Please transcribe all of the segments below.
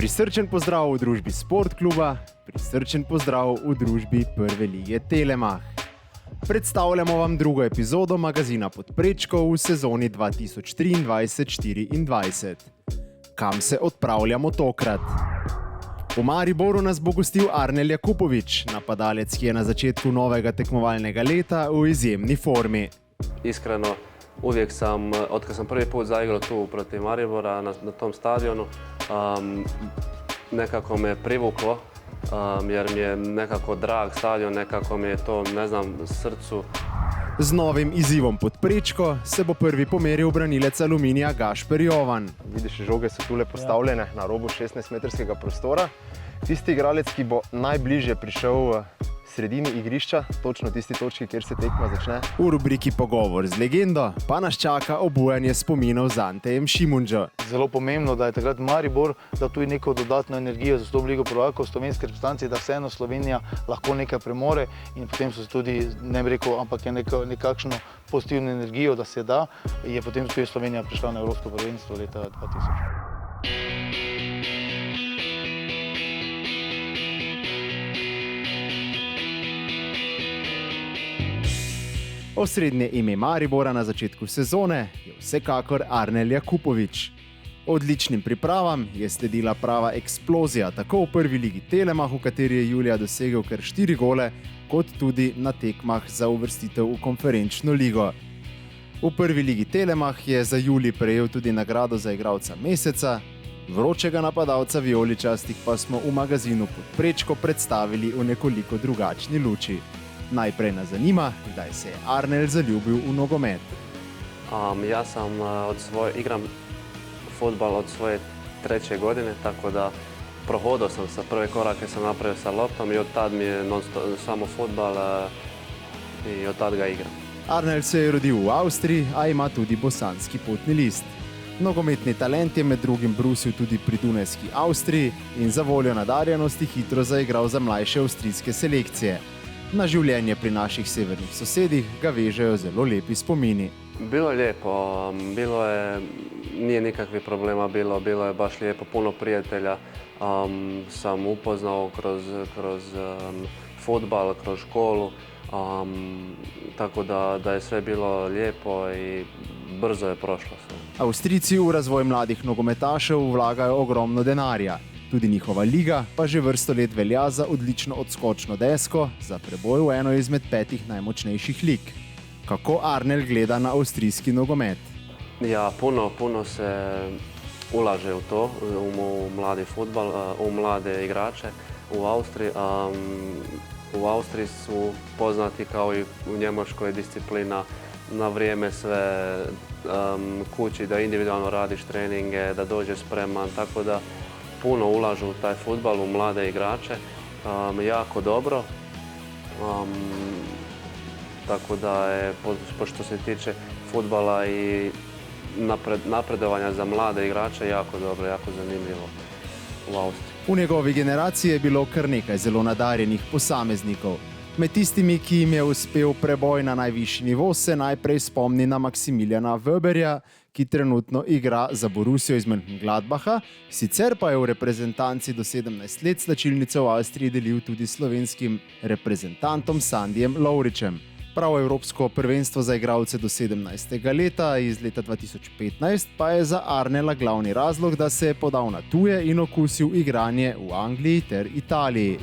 Prisrčen pozdrav v družbi Sport kluba, prisrčen pozdrav v družbi Prve lige Telemach. Predstavljamo vam drugo epizodo magazina Pod prečko v sezoni 2023-2024. Kam se odpravljamo tokrat? V Mariboru nas bo gostil Arnel Jakupović, napadalec, ki je na začetku novega tekmovalnega leta v izjemni formi. Iskreno, uvijek sam, otkad sam prvi put zaigral tu protiv Maribora na tom stadionu, nekako me privuklo, jer mi je nekako drag stadion, nekako mi je to, ne znam, srcu. Z novim izzivom Pod prečko se bo prvi pomeril branilec Aluminija Gašper Jovan. Vidiš, žoge so tule postavljene na robu 16-metrskega prostora. Tisti igralec, ki bo najbližje prišel v sredini igrišča, točno tisti točki, kjer se tekma začne. V rubriki Pogovor z legendo pa nas čaka obujanje spominov z Antejem Šimundžo. Zelo pomembno, da je takrat Maribor dal tudi neko dodatno energijo za to ligo prvakov slovenske reprezentanci, da vseeno Slovenija lahko nekaj premore in potem so se tudi, ne bi rekel, ampak je nekakšno pozitivno energijo, da se da, je potem tudi Slovenija prišla na Evropsko prvenstvo leta 2000. Osrednje ime Maribora na začetku sezone je vsekakor Arnel Jakupović. Odličnim pripravam je sledila prava eksplozija tako v Prvi ligi Telemach, v kateri je julija dosegel kar 4 gole, kot tudi na tekmah za uvrstitev v konferenčno ligo. V Prvi ligi Telemach je za julij prejel tudi nagrado za igralca meseca, vročega napadalca vijoličastih pa smo v magazinu Pod prečko predstavili v nekoliko drugačni luči. Najprej nas zanima, kdaj se je Arnel zaljubil v nogomet. Ja sam igram fudbal od svoje 3. godine, tako da prohodao sam sa prve korake, sam napravio sa loptom i od tad mi je samo fudbal i od tad ga igram. Arnel se je rodil v Avstriji, a ima tudi bosanski potni list. Nogometni talent je med drugim brusil tudi pri dunajski Avstriji in za voljo nadarjenosti hitro zaigral za mlajše avstrijske selekcije. Na življenje pri naših severnih sosedih ga vežejo zelo lepi spomini. Bilo je lijepo, nije nikakvih problema bilo je baš lijepo, puno prijatelja sam upoznao kroz fudbal, kroz školu, tako da je sve bilo lijepo i brzo je prošlo sve. Avstrijci v razvoj mladih nogometašev vlagajo ogromno denarja. Tudi njihova liga pa že vrsto let velja za odlično odskočno desko za preboj v eno izmed 5 najmočnejših lig. Kako Arnel gleda na avstrijski nogomet? Ja, puno se ulaže u to, u mladi fudbal, u mlade igrače u Austriji. U Austriji su poznati kao i u Njemačkoj disciplina, na vrijeme sve, kući da individualno radiš treninge, da dođeš spreman, tako da puno ulažu u taj fudbal, u mlade igrače, jako dobro. Tako da je, što se tiče fudbala i napredovanja za mlade igrače, jako dobro, jako zanimljivo u Austriji. V njegovi generaciji je bilo kar nekaj zelo nadarjenih posameznikov. Med tistimi, ki jim je uspel preboj na najvišji nivo, se najprej spomni na Maksimiljana Wöberja, ki trenutno igra za Borussijo iz Mönchengladbacha, sicer pa je v reprezentanci do 17 let slačilnico v Avstriji delil tudi slovenskim reprezentantom Sandijem Lovričem. Prav Evropsko prvenstvo za igralce do 17. leta iz leta 2015 pa je za Arnela glavni razlog, da se je podal na tuje in okusil igranje v Angliji ter Italiji.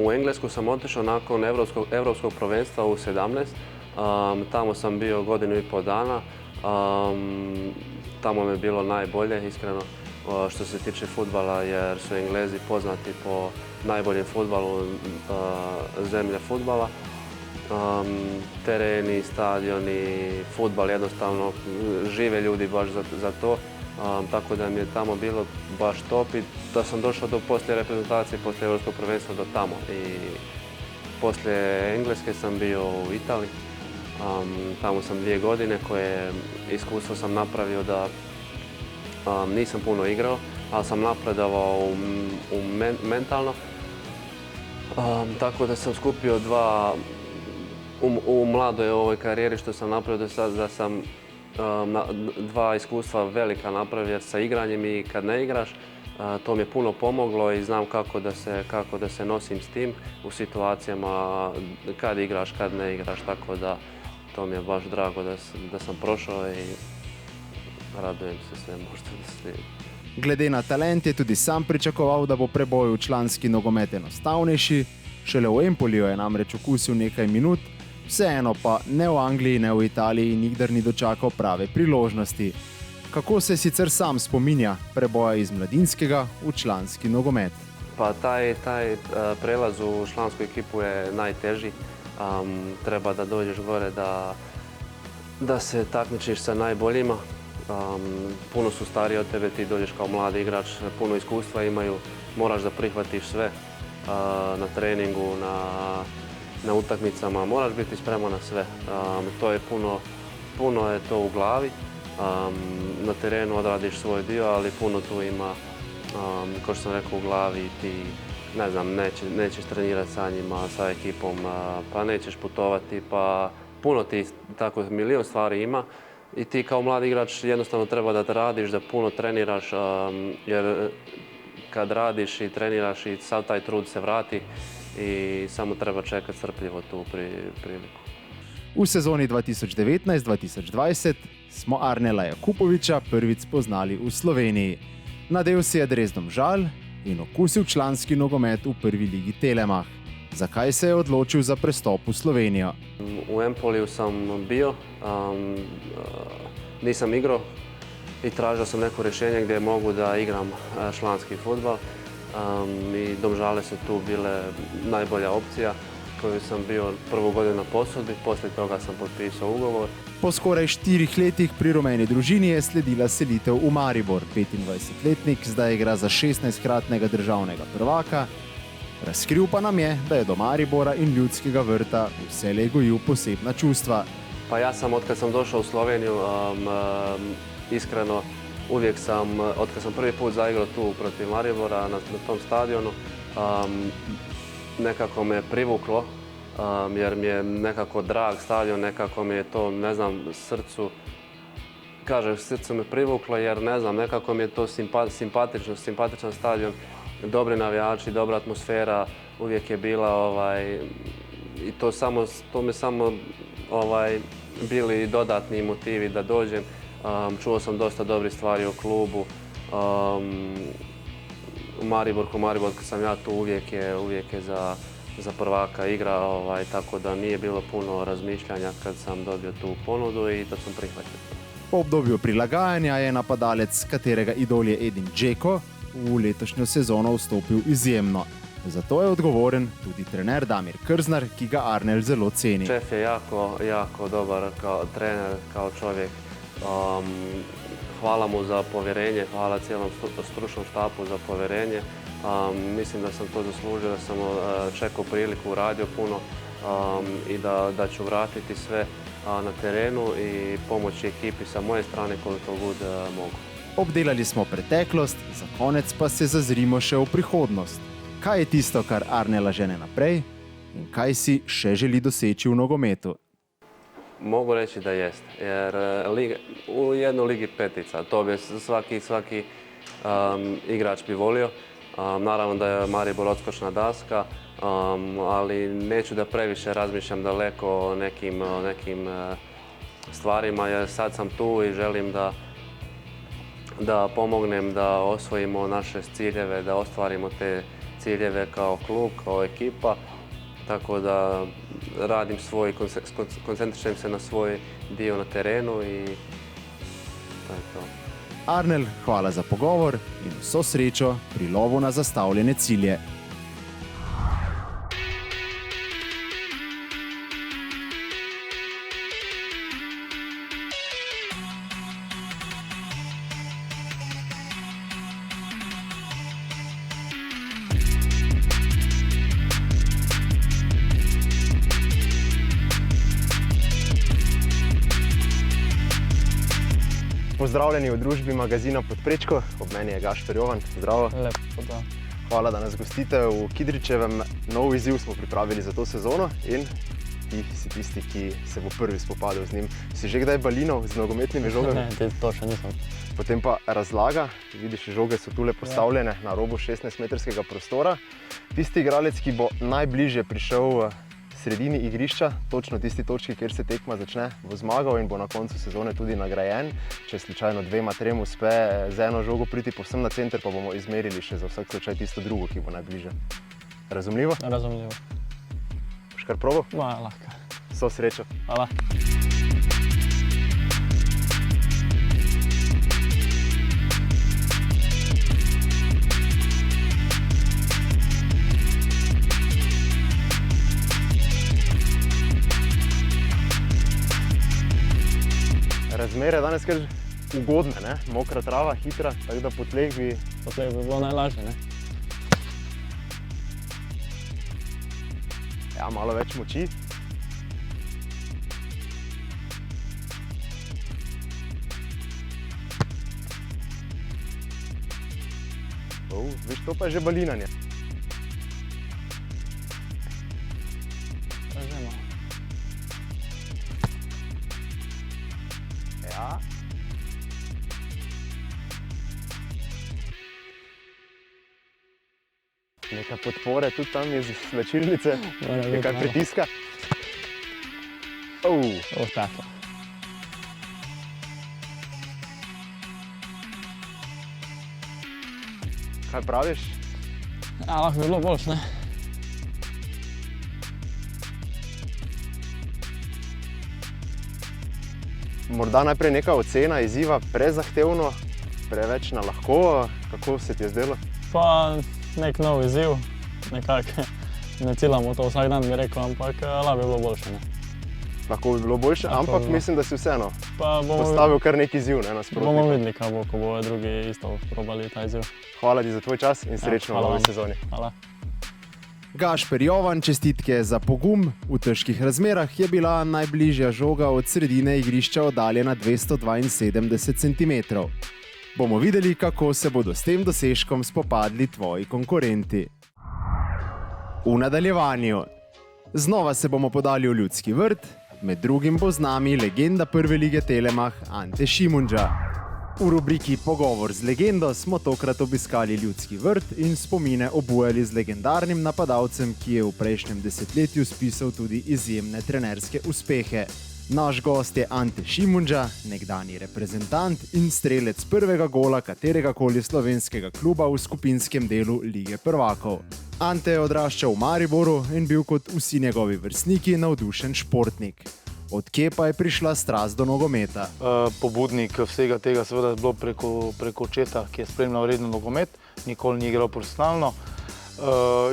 U Englesku sam otišao nakon Evropskog prvenstva u 17. Tamo sam bio 1,5 godine. Tamo mi je bilo najbolje, iskreno, što se tiče fudbala, jer su Englezi poznati po najboljem fudbalu zemlje fudbala. Tereni, stadioni, fudbal, jednostavno žive ljudi baš za to, tako da mi je tamo bilo baš top i da sam došao do poslije reprezentacije, poslije Evropskog prvenstva do tamo. I poslije Engleske sam bio u Italiji, tamo sam 2 godine koje iskustvo sam napravio da nisam puno igrao, ali sam napredovao mentalno, tako da sam skupio u mladoj ovoj karijeri što sam napravio do sad, da sam dva iskustva velika napravio sa igranjem i kad ne igraš. To mi je puno pomoglo i znam kako da se nosim s tim u situacijama kad igraš, kad ne igraš, tako da to mi je baš drago da sam prošao i radujem se sve možda da slijedi. Glede na talent je tudi sam pričakoval, da bo preboj v članski nogomet enostavnejši. Šele v Empoliju je namreč okusil nekaj minut, vseeno pa ne v Angliji, ne v Italiji nikdar ni dočakal prave priložnosti. Kako se sicer sam spominja preboja iz mladinskega v članski nogomet? Pa taj prelaz u člansku ekipu je najteži. Treba da dođeš gore, da se takmičiš sa najboljima. Puno su stariji od tebe, ti dođeš kao mladi igrač, puno iskustva imaju, moraš da prihvatiš sve na treningu, na utakmicama, moraš biti spreman na sve. To je puno je to u glavi. Na terenu odradiš svoj dio, ali puno tu ima, kao što sam rekao, u glavi. Ti, ne znam, nećeš trenirati sa njima, sa ekipom, pa nećeš putovati, pa puno ti tako milion stvari ima. I ti kao mladi igrač jednostavno treba da radiš, da puno treniraš, jer kad radiš i treniraš i sav taj trud se vrati i samo treba čekati strpljivo tu priliku. V sezoni 2019-2020 smo Arnela Jakupovića prvič spoznali v Sloveniji. Nadel si je dres Domžal in okusil članski nogomet v prvi ligi Telemach. Zakaj se je odločil za prestop v Slovenijo? U Empoliju sam bio, nisam igrao i tražio sam neko rješenje gdje mogu da igram članski fudbal. I Domžale su tu bile najbolja opcija koju sam bio prvu godinu na posudbi, poslije toga sam potpisao ugovor. Po skoraj 4 letih pri rumeni družini je sledila selitev v Maribor. 25-letnik zdaj igra za 16-kratnega državnega prvaka. Razkril pa nam je, da je do Maribora in Ljudskega vrta vselej gojil posebna čustva. Pa ja sam, otkad sam došao u Sloveniju, iskreno, uvijek sam, otkad sam prvi put zaigrao tu protiv Maribora na tom stadionu, nekako me privuklo, jer mi je nekako drag stadion, nekako mi je to, ne znam, srce me privuklo jer, ne znam, nekako mi je to simpatičan stadion, dobri navijači, dobra atmosfera, uvijek je bila i to me samo bili dodatni motivi da dođem. Čuo sam dosta dobrih stvari o klubu. Maribor kad sam ja tu uvijek je za prvaka igra, tako da nije bilo puno razmišljanja kad sam dobio tu ponudu i to sam prihvatio. Po obdobju prilagajanja je napadalec, katerega idol je Edin Džeko, v letošnjo sezono vstopil izjemno. Zato je odgovoren tudi trener Damir Krznar, ki ga Arnel zelo ceni. Šef je jako dobar kao trener, kao čovjek. Hvala mu za povjerenje, hvala cijelom stručnom štapu za povjerenje. Mislim da sam to zaslužio, da sam čekao priliku, radio puno i da ću vratiti sve na terenu i pomoći ekipi sa moje strane koliko god mogu. Obdelali smo preteklost, za konec pa se zazrimo še v prihodnost. Kaj je tisto, kar Arnela žene naprej in kaj si še želi doseči v nogometu? Mogu reći da jest, jer u jednoj ligi petica, to bi svaki igrač bi volio. Naravno da je Maribor odskočna daska, ali neću da previše razmišljam daleko o nekim stvarima, jer sad sam tu i želim da pomognem da osvojimo naše ciljeve, da ostvarimo te ciljeve kao klub, kao ekipa. Tako da radim koncentrišem se na svoj dio na terenu i to je to. Arnel, hvala za pogovor in vso srečo pri lovu na zastavljene cilje. Pozdravljeni v družbi magazina Podprečko, ob meni je Gašper Jovan. Zdravo. Lepo, da. Hvala, da nas gostite v Kidričevem. Nov izziv smo pripravili za to sezono in ti si tisti, ki se bo prvi spopadel z njim. Si že kdaj balinal z nogometnimi žogami? Ne, to še nisem. Potem pa razlaga, vidiš, žoge so tule postavljene na robu 16-metrskega prostora. Tisti igralec, ki bo najbližje prišel v sredini igrišča, točno tisti točki, kjer se tekma začne, bo zmagal in bo na koncu sezone tudi nagrajen. Če slučajno 2-3 uspe z eno žogo priti povsem na center, pa bomo izmerili še za vsak slučaj tisto drugo, ki bo najbližje. Razumljivo? Razumljivo. Boš kar probal? Lahko. So srečo. Hvala. Razmere danes kar ugodne, ne? Mokra trava, hitra, tako da po tleh bi... Po tleh bi bilo najlažje, ne? Ja, malo več moči. Viš, to pa je že balinanje. Razumemo. Ja. Nekaj podpore tudi tam iz slačilnice, nekaj pritiska. Tako. Kaj praviš? Ja, lahko bi bilo boljše, ne? Morda najprej neka ocena izziva, prezahtevno, preveč na lahko, kako se ti je zdelo? Pa nek nov izziv, nekako ne ciljamo to vsak dan, bi rekel, ampak lahko bi bilo boljše, ne? Lahko bi bilo boljše, ampak mislim, da si vseeno postavil kar nek izziv, ne, nasprotnika. Bomo videli, kaj bo, ko bojo drugi isto probali ta izziv. Hvala ti za tvoj čas in srečno v novi sezoni. Hvala. Gašper Jovan, čestitke za pogum. V težkih razmerah je bila najbližja žoga od sredine igrišča oddaljena 272 cm. Bomo videli, kako se bodo s tem dosežkom spopadli tvoji konkurenti. V nadaljevanju. Znova se bomo podali v Ljudski vrt, med drugim bo z nami legenda prve lige Telemach Ante Šimundža. V rubriki Pogovor z legendo smo tokrat obiskali Ljudski vrt in spomine obujali z legendarnim napadalcem, ki je v prejšnjem desetletju spisal tudi izjemne trenerske uspehe. Naš gost je Ante Šimundža, nekdanji reprezentant in strelec prvega gola kateregakoli slovenskega kluba v skupinskem delu Lige prvakov. Ante je odraščal v Mariboru in bil kot vsi njegovi vrstniki navdušen športnik. Od kje pa je prišla strast do nogometa? Pobudnik vsega tega seveda je bilo preko očeta, ki je spremljal redno nogomet, nikoli ni igral profesionalno.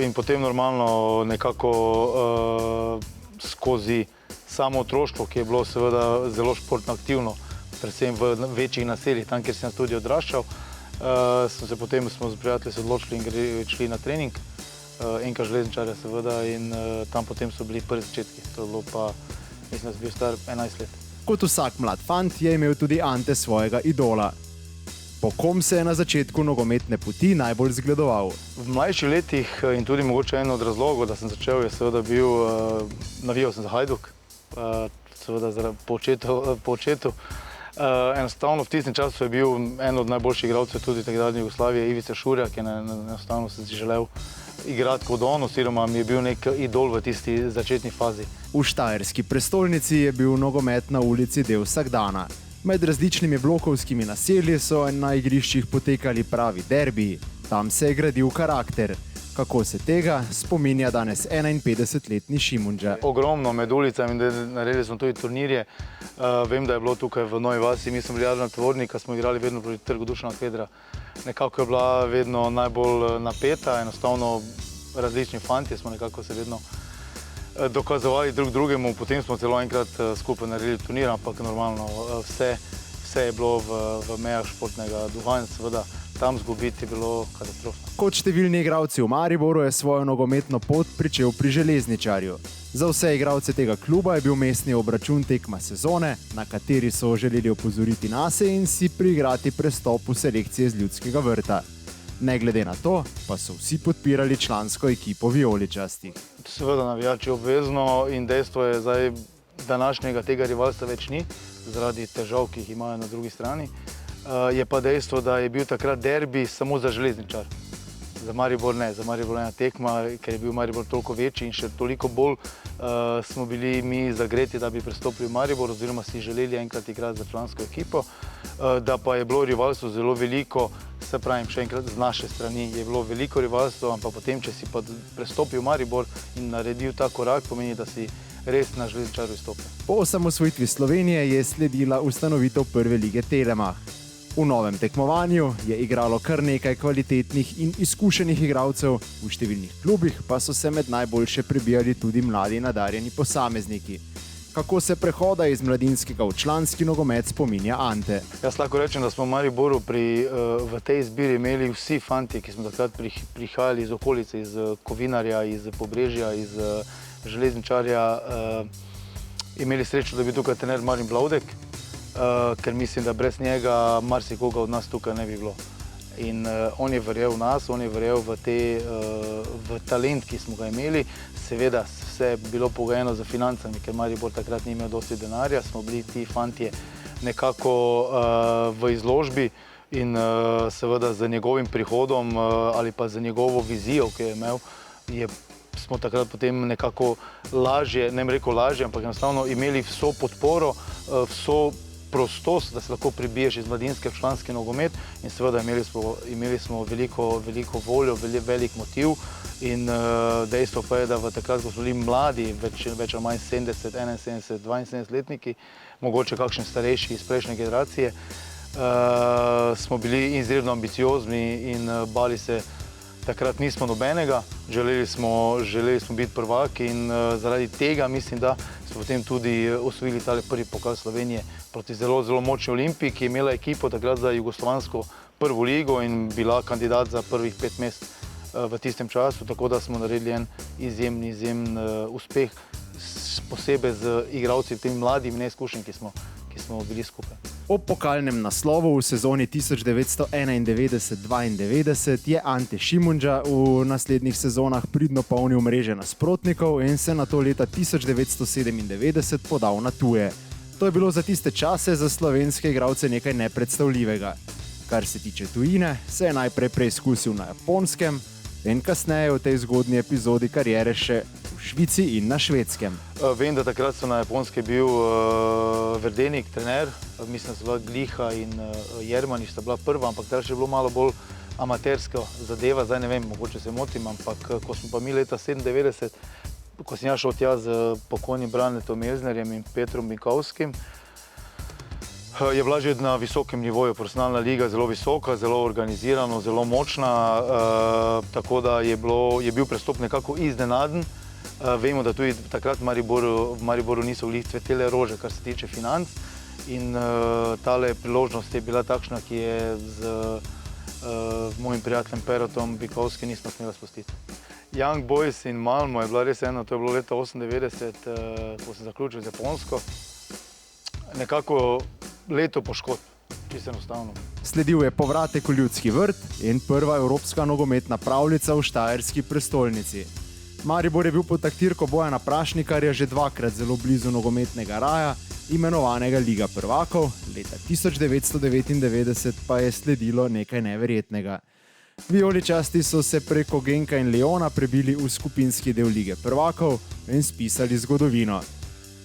In potem normalno nekako skozi samo otroštvo, ki je bilo seveda zelo športno aktivno, predvsem v večjih naseljih, tam, kjer sem tudi odraščal, potem smo z prijatelji se odločili in šli na trening, Enka železničarja seveda, in tam potem so bili prvi začetki. To je bilo pa, mislim, da sem bil star 11 let. Kot vsak mlad fant je imel tudi Ante svojega idola. Po kom se je na začetku nogometne poti najbolj zgledoval? V mlajših letih in tudi mogoče en od razlogov, da sem začel, je seveda bil, navijal sem za Hajduk, seveda po očetu. Enostavno v tistem času je bil en od najboljših igralcev tudi takratne Jugoslavije, Ivica Šurja, ki enostavno sem si želel igrati kot on, oziroma mi je bil nek idol v tisti začetni fazi. V štajerski prestolnici je bil nogomet na ulici del vsakdana. Med različnimi blokovskimi naselji so na igriščih potekali pravi derbiji. Tam se je gradil karakter. Kako se tega spominja danes 51-letni Šimundža? Ogromno med ulicami, naredili smo tudi turnirje. Vem, da je bilo tukaj v Novi vasi, mi smo bili Jadran Tvornika, smo igrali vedno proti Trgu Dušana Kedra. Nekako je bila vedno najbolj napeta, enostavno različni fantje smo nekako se vedno dokazovali drug drugemu, potem smo celo enkrat skupaj naredili turnir, ampak normalno vse je bilo v mejah športnega duha in seveda tam zgubiti je bilo katastrofno. Kot številni igralci v Mariboru je svojo nogometno pot pričel pri Železničarju. Za vse igralce tega kluba je bil mestni obračun tekma sezone, na kateri so želeli opozoriti nase in si priigrati prestop v selekcije z Ljudskega vrta. Ne glede na to, pa so vsi podpirali člansko ekipo vijoličastih. Seveda navijači obvezno in dejstvo je zdaj, današnjega tega rivalstva več ni, zaradi težav, ki jih imajo na drugi strani. Je pa dejstvo, da je bil takrat derbi samo za Železničar. Za Maribor ne, za Maribor ena tekma, ker je bil Maribor toliko večji in še toliko bolj smo bili mi zagreti, da bi prestopili v Maribor oziroma si želeli enkrat igrati za člansko ekipo. Da pa je bilo rivalstvo zelo veliko, se pravim, še enkrat z naše strani je bilo veliko rivalstvo, ampak potem, če si pa prestopil v Maribor in naredil ta korak, pomeni, da si res na Železničarju izstopil. Po osamosvojitvi Slovenije je sledila ustanovitev prve lige Telemach. V novem tekmovanju je igralo kar nekaj kvalitetnih in izkušenih igralcev, v številnih klubih pa so se med najboljše prebijali tudi mladi nadarjeni posamezniki. Kako se prehoda iz mladinskega v članski nogomet spominja Ante. Jaz lahko rečem, da smo v Mariboru v tej izbiri imeli vsi fantje, ki smo takrat prihajali iz okolice, iz Kovinarja, iz Pobrežja, iz Železničarja, imeli srečo, da bi tukaj trener Marin Blavdek, ker mislim, da brez njega marsikoga od nas tukaj ne bi bilo. In on je verjel v nas, on je verjel v talent, ki smo ga imeli. Seveda vse je bilo pogojeno z financami, ker Maribor takrat ni imel dosti denarja, smo bili ti fantje nekako v izložbi in seveda z njegovim prihodom ali pa z njegovo vizijo, ki je imel, smo takrat potem nekako lažje, ne bom rekel lažje, ampak enostavno imeli vso podporo, vso prostost, da se lahko pribiješ iz mladinske v članski nogomet in seveda imeli smo veliko voljo, velik motiv in dejstvo pa je, da v takrat, ko smo bili mladi, več ali manj 70, 71, 72 letniki, mogoče kakšni starejši iz prejšnje generacije, smo bili izredno ambiciozni in bali se takrat nismo nobenega, želeli smo biti prvaki in zaradi tega mislim, da smo potem tudi osvojili tale prvi pokal Slovenije proti zelo, zelo močni Olimpiji, ki je imela ekipo takrat za jugoslovansko prvo ligo in bila kandidat za prvih 5 mest v tistem času, tako da smo naredili en izjemen uspeh, posebej z igralci, tem mladim neizkušenj, ki smo bili skupaj. Ob pokalnem naslovu v sezoni 1991-92 je Ante Šimundža v naslednjih sezonah pridno polnil mreže nasprotnikov in se nato leta 1997 podal na tuje. To je bilo za tiste čase za slovenske igralce nekaj nepredstavljivega. Kar se tiče tujine, se je najprej preizkusil na Japonskem in kasneje v tej zgodnji epizodi kariere še v Švici in na Švedskem. Vem, da takrat so na Japonskem bil Verdenik, trener, mislim, da so bila Gliha in Jermanič sta bila prva, ampak takrat je bilo malo bolj amaterska zadeva, zdaj ne vem, mogoče se motim, ampak ko smo pa mi leta 97, ko sem ja šel tja z pokojnim Branetom Elznerjem in Petrom Mikovskim, je bila že na visokem nivoju, profesionalna liga, zelo visoka, zelo organizirana, zelo močna, tako da je bil prestop nekako iznenaden. Vemo, da tudi takrat v Mariboru niso glih cvetele rože, kar se tiče financ in tale priložnost je bila takšna, ki je z mojim prijateljem Perotom Bikovskim nismo smela spustiti. Young Boys in Malmo je bila res eno, to je bilo leta 1998, ko sem zaključil z Japonsko. Nekako leto poškodb, čisto enostavno. Sledil je povratek v Ljudski vrt in prva evropska nogometna pravljica v štajerski prestolnici. Maribor je bil pod taktirko Bojana Prašnikarja že dvakrat zelo blizu nogometnega raja, imenovanega Liga prvakov, leta 1999 pa je sledilo nekaj neverjetnega. Vijoličasti so se preko Genka in Leona prebili v skupinski del Lige prvakov in spisali zgodovino.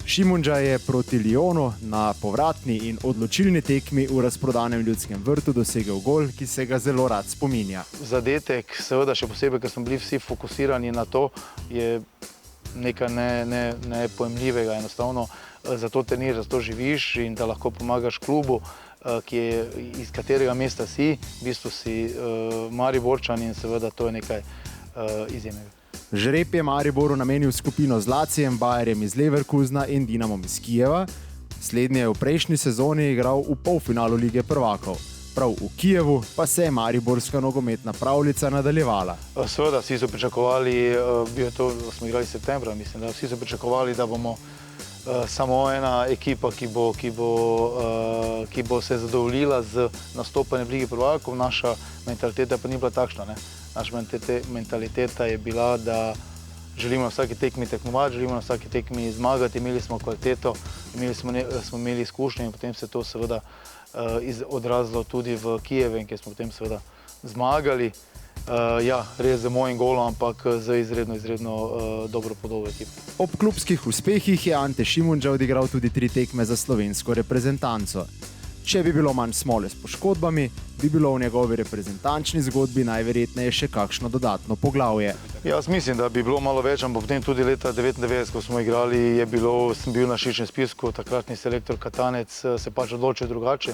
Šimundža je proti Leonu na povratni in odločilni tekmi v razprodanem Ljudskem vrtu dosegel gol, ki se ga zelo rad spominja. Zadetek, seveda še posebej, ker smo bili vsi fokusirani na to, je nekaj nepojemljivega. Enostavno zato treniraš, zato živiš in da lahko pomagaš klubu, iz katerega mesta si, v bistvu si Mariborčan in seveda to je nekaj izjemnega. Žreb je Mariboru namenil skupino z Lacijem, Bayerjem iz Leverkusena in Dinamom iz Kijeva. Slednji je v prejšnji sezoni igral v polfinalu Lige prvakov. Prav v Kijevu pa se je mariborska nogometna pravljica nadaljevala. Seveda, vsi so pričakovali, smo igrali septembra, mislim, da vsi so pričakovali, da bomo samo ena ekipa, ki bo se zadovoljila z nastopanjem v Ligi prvakov. Naša mentaliteta pa ni bila takšna. Ne? Naša mentaliteta je bila, da želimo na vsaki tekmi tekmovati, želimo na vsaki tekmi zmagati, imeli smo kvaliteto, smo imeli izkušnje in potem se to seveda odrazilo tudi v Kijevu, kjer smo potem seveda zmagali. Ja, res z mojim golom, ampak z izredno dobro podobo ekipe. Ob klubskih uspehih je Ante Šimundža odigral tudi 3 tekme za slovensko reprezentanco. Če bi bilo manj smole s poškodbami, bi bilo v njegovi reprezentančni zgodbi najverjetneje še kakšno dodatno poglavje. Jaz mislim, da bi bilo malo več, ampak potem tudi leta 1999, ko smo igrali, sem bil na širšem spisku, takratni selektor Katanec se pač odločil drugače.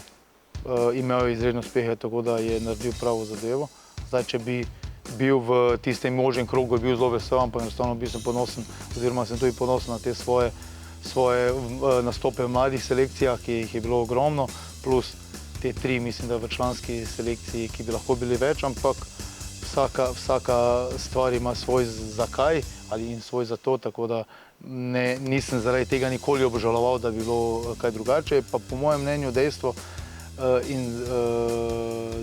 Imel je izredne uspehe, tako da je naredil pravo zadevo. Zdaj, če bi bil v tistem možnem krogu, bi bil zelo vesel, ampak enostavno bil sem ponosen, oziroma sem tudi ponosen na te svoje nastope v mladih selekcijah, ki jih je bilo ogromno, plus te 3, mislim, da v članski selekciji, ki bi lahko bili več, ampak vsaka stvar ima svoj zakaj in svoj zato, tako da nisem zaradi tega nikoli obžaloval, da bi bilo kaj drugače. Pa po mojem mnenju dejstvo, in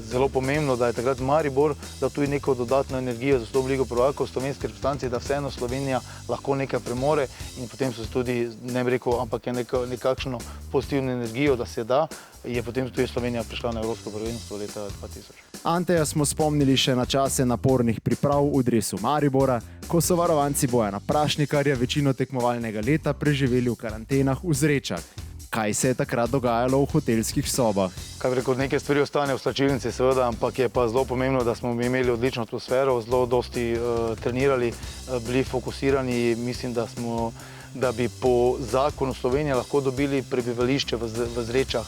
zelo pomembno, da je takrat Maribor dal tudi neko dodatno energijo za vstop v Ligo prvakov, slovenske reprezentance, da vseeno Slovenija lahko nekaj premore in potem so se tudi, ne bi rekel, ampak je nekakšno pozitivno energijo, da se da, je potem tudi Slovenija prišla na Evropsko prvenstvo leta 2000. Anteja smo spomnili še na čase napornih priprav v dresu Maribora, ko so varovanci Bojana Prašnikarja večino tekmovalnega leta preživeli v karantenah v Zrečah. Kaj se je takrat dogajalo v hotelskih sobah? Kaj bi rekel, nekaj stvari ostane v slačilnici, seveda, ampak je pa zelo pomembno, da smo imeli odlično atmosfero, zelo dosti trenirali, bili fokusirani. Mislim, da bi po zakonu Slovenije lahko dobili prebivališče v Zrečah.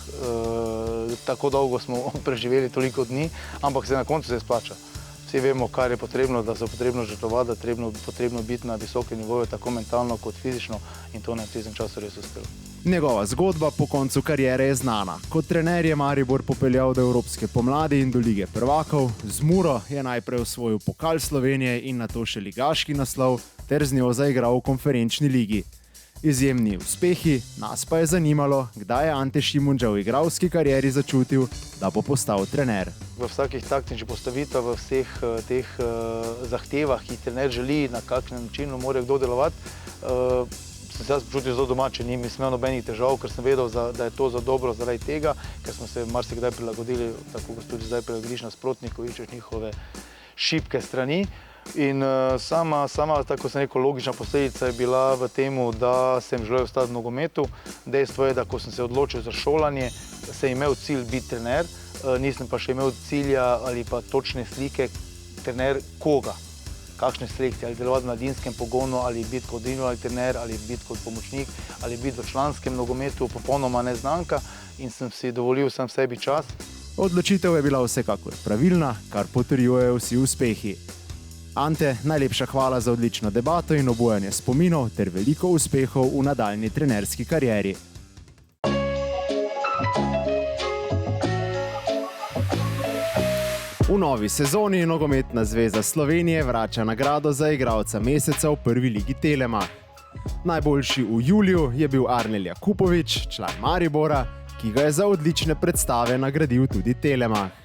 Tako dolgo smo preživeli, toliko dni, ampak se na koncu se splača. Vsi vemo, kar je potrebno, da se potrebno žrtvovati, da je potrebno biti na visokem nivoju, tako mentalno kot fizično, in to nam v tistem času res uspelo. Njegova zgodba po koncu kariere je znana. Kot trener je Maribor popeljal do Evropske pomladi in do Lige prvakov. Z Muro je najprej osvojil pokal Slovenije in nato še ligaški naslov, ter z njo zaigral v konferenčni ligi. Izjemni uspehi, nas pa je zanimalo, kdaj je Ante Šimundža v igralski karieri začutil, da bo postal trener. V vsakih taktičnih postavitvah, v vseh teh zahtevah, ki trener želi, na kakšen način mora kdo delovati, sem se jaz počutil zelo domače, nisem imel nobenih težav, ker sem vedel, da je to za dobro zaradi tega, ker smo se marsikdaj prilagodili, tako kot tudi zdaj prilagodiš nasprotniku, iščeš njihove šibke strani. In sama, tako sem rekel, logična posledica je bila v tem, da sem želel ostati v nogometu. Dejstvo je, da ko sem se odločil za šolanje, sem imel cilj biti trener, nisem pa še imel cilja ali pa točne slike, trener koga. Kakšne selekcije, ali delovati v mladinskem pogonu, ali biti kot individualni trener, ali biti kot pomočnik, ali biti v članskem nogometu, popolnoma neznanka, in sem si dovolil sam sebi čas. Odločitev je bila vsekakor pravilna, kar potrjujejo vsi uspehi. Ante, najlepša hvala za odlično debato in obujanje spominov ter veliko uspehov v nadaljnji trenerski karieri. V novi sezoni Nogometna zveza Slovenije vrača nagrado za igralca meseca v prvi ligi Telemach. Najboljši v juliju je bil Arnel Jakupovič, član Maribora, ki ga je za odlične predstave nagradil tudi Telemach.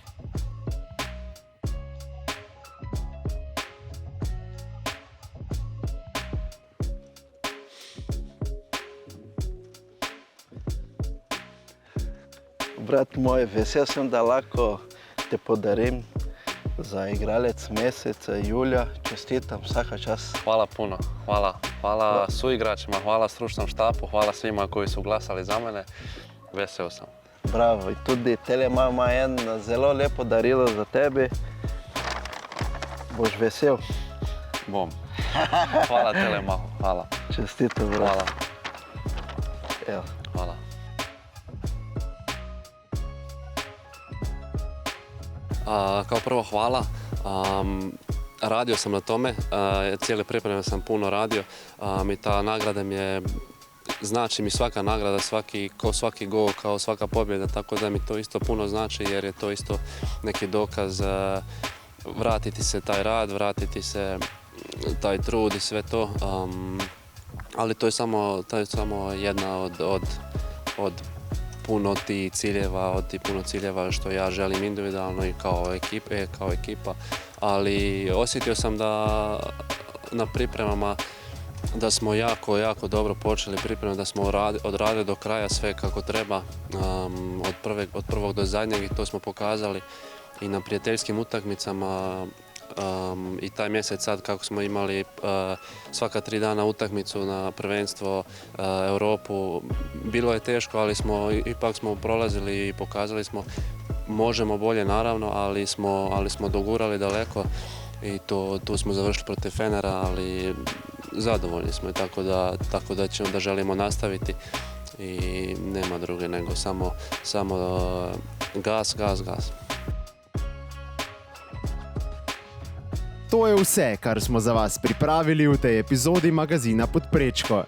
Brat moj, vesel sem, da lahko te podarim za igralec meseca julija. Čestitam, vsaka čast. Hvala puno, hvala suigračima, hvala stručnom štapu, hvala svima koji su glasali za mene. Vesel sam. Bravo, in tudi Telemach ima eno zelo lepo darilo za tebe. Boš vesel? Bom. Hvala Telemachu, hvala. Čestitam, brat. Hvala. Evo. Hvala. Kao prvo hvala, radio sam na tome, cijele pripreme sam puno radio i ta nagrada mi je, znači mi svaka nagrada, kao svaki gol, kao svaka pobjeda, tako da mi to isto puno znači jer je to isto neki dokaz vratiti se taj rad, vratiti se taj trud i sve to. ali to je samo jedna od puno tih ciljeva što ja želim individualno i kao ekipa, ali osjetio sam da na pripremama da smo jako dobro počeli pripreme, da smo odradili do kraja sve kako treba, od prvog do zadnjeg, i to smo pokazali i na prijateljskim utakmicama. I taj mjesec sad kako smo imali svaka 3 dana utakmicu na prvenstvo, Europu, bilo je teško, ali ipak smo prolazili i pokazali smo, možemo bolje naravno, ali smo dogurali daleko i tu smo završili protiv Fenera, ali zadovoljni smo, tako da želimo nastaviti i nema druge nego samo gas. To je vse, kar smo za vas pripravili v tej epizodi magazina Pod prečko.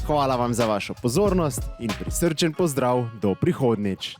Hvala vam za vašo pozornost in prisrčen pozdrav do prihodnjič.